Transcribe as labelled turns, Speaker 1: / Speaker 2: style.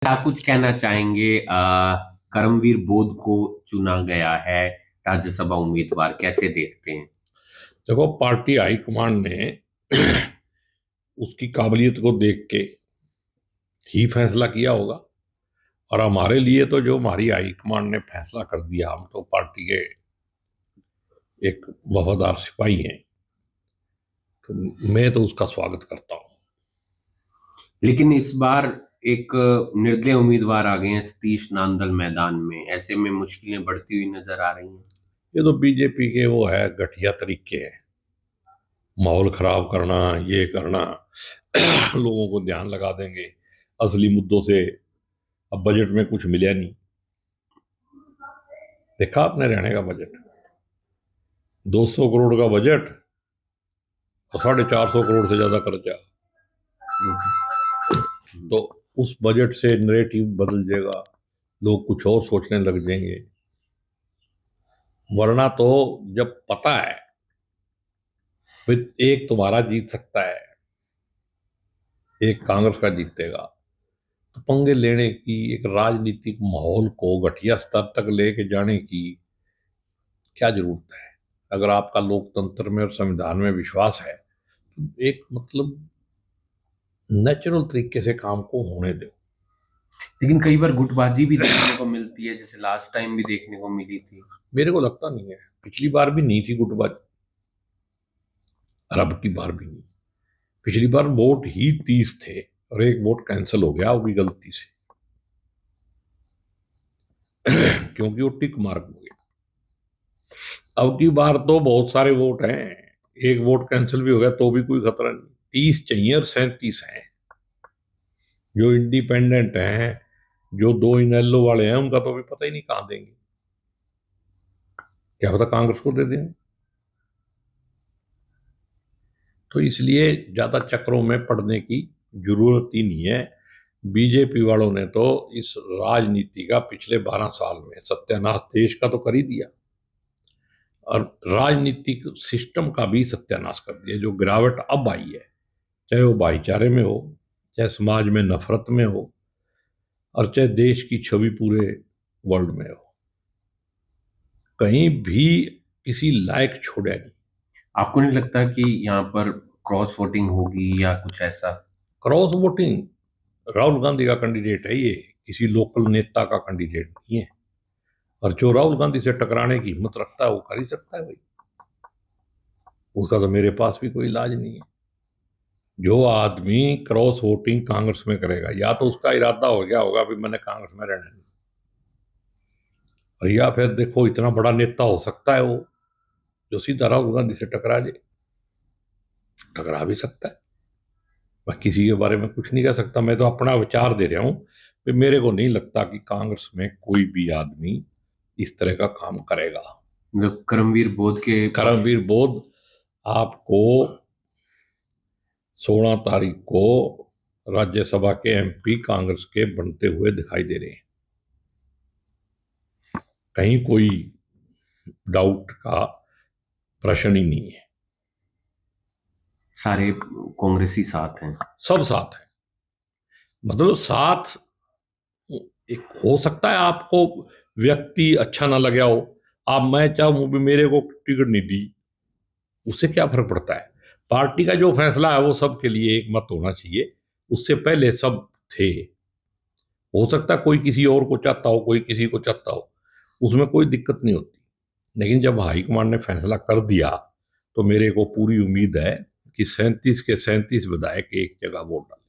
Speaker 1: आप कुछ कहना चाहेंगे? करमवीर बोध को चुना गया है राज्यसभा उम्मीदवार, कैसे देखते हैं?
Speaker 2: देखो, पार्टी हाईकमांड ने उसकी काबिलियत को देख के ही फैसला किया होगा। और हमारे लिए तो जो हमारी हाईकमांड ने फैसला कर दिया, हम तो पार्टी के एक वफादार सिपाही हैं, तो मैं तो उसका स्वागत करता हूँ।
Speaker 1: लेकिन इस बार एक निर्दलीय उम्मीदवार आ गए हैं सतीश नांदल मैदान में, ऐसे में मुश्किलें बढ़ती हुई नजर आ रही हैं।
Speaker 2: ये तो बीजेपी के वो है घटिया तरीके हैं, माहौल खराब करना, ये करना। लोगों को ध्यान लगा देंगे असली मुद्दों से। अब बजट में कुछ मिला नहीं। देखा आपने रहने का बजट, 200 करोड़ का बजट और 450 करोड़ से ज्यादा खर्चा। तो उस बजट से नरेटिव बदल जाएगा, लोग कुछ और सोचने लग जाएंगे। वरना तो जब पता है फिर एक तुम्हारा जीत सकता है, एक कांग्रेस का जीतेगा, तो पंगे लेने की, एक राजनीतिक माहौल को घटिया स्तर तक लेके जाने की क्या जरूरत है? अगर आपका लोकतंत्र में और संविधान में विश्वास है तो एक नेचुरल तरीके से काम को होने दो।
Speaker 1: लेकिन कई बार गुटबाजी भी देखने को मिलती है, जैसे लास्ट टाइम भी देखने को मिली थी।
Speaker 2: मेरे को लगता नहीं है, पिछली बार भी नहीं थी गुटबाजी और अब की बार भी नहीं। पिछली बार वोट ही 30 थे और एक वोट कैंसिल हो गया होगी गलती से। क्योंकि वो टिक मार्क हो गया। अब की बार तो बहुत सारे वोट हैं, एक वोट कैंसिल भी हो गया तो भी कोई खतरा नहीं। 30 चाहिए और 37 हैं। जो इंडिपेंडेंट हैं, जो दो इनेलो वाले हैं, उनका तो अभी पता ही नहीं कहां देंगे। क्या पता कांग्रेस को दे दें। तो इसलिए ज्यादा चक्रों में पड़ने की जरूरत ही नहीं है। बीजेपी वालों ने तो इस राजनीति का पिछले 12 साल में सत्यानाश देश का तो कर ही दिया और राजनीतिक सिस्टम का भी सत्यानाश कर दिया। जो गिरावट अब आई है, चाहे वो भाईचारे में हो, चाहे समाज में नफरत में हो, और चाहे देश की छवि पूरे वर्ल्ड में हो, कहीं भी किसी लायक छोड़ा नहीं।
Speaker 1: आपको नहीं लगता कि यहाँ पर क्रॉस वोटिंग होगी या कुछ ऐसा?
Speaker 2: क्रॉस वोटिंग, राहुल गांधी का कैंडिडेट है ये, किसी लोकल नेता का कैंडिडेट नहीं है। और जो राहुल गांधी से टकराने की हिम्मत रखता है वो कर ही सकता है भाई। उसका तो मेरे पास भी कोई इलाज नहीं है। जो आदमी क्रॉस वोटिंग कांग्रेस में करेगा, या तो उसका इरादा हो गया होगा भी मैंने कांग्रेस में रहना नहीं, और या फिर देखो इतना बड़ा नेता हो सकता है वो जो सीधा राहुल गांधी से टकरा जाए। टकरा भी सकता है। मैं किसी के बारे में कुछ नहीं कह सकता, मैं तो अपना विचार दे रहा हूं कि मेरे को नहीं लगता कि कांग्रेस में कोई भी आदमी इस तरह का काम करेगा।
Speaker 1: मतलब करमवीर बोध के
Speaker 2: करमवीर बोध आपको 16 तारीख को राज्यसभा के एमपी कांग्रेस के बनते हुए दिखाई दे रहे हैं। कहीं कोई डाउट का प्रश्न ही नहीं है।
Speaker 1: सारे कांग्रेसी साथ हैं।
Speaker 2: सब साथ है, मतलब साथ। एक हो सकता है आपको व्यक्ति अच्छा ना लगा हो, आप मैं चाहूं भी मेरे को टिकट नहीं दी, उससे क्या फर्क पड़ता है? पार्टी का जो फैसला है वो सबके लिए एक मत होना चाहिए। उससे पहले सब थे। हो सकता है कोई किसी और को चाहता हो, कोई किसी को चाहता हो, उसमें कोई दिक्कत नहीं होती। लेकिन जब हाईकमांड ने फैसला कर दिया तो मेरे को पूरी उम्मीद है कि 37 के 37 विधायक एक जगह वोट डालेंगे।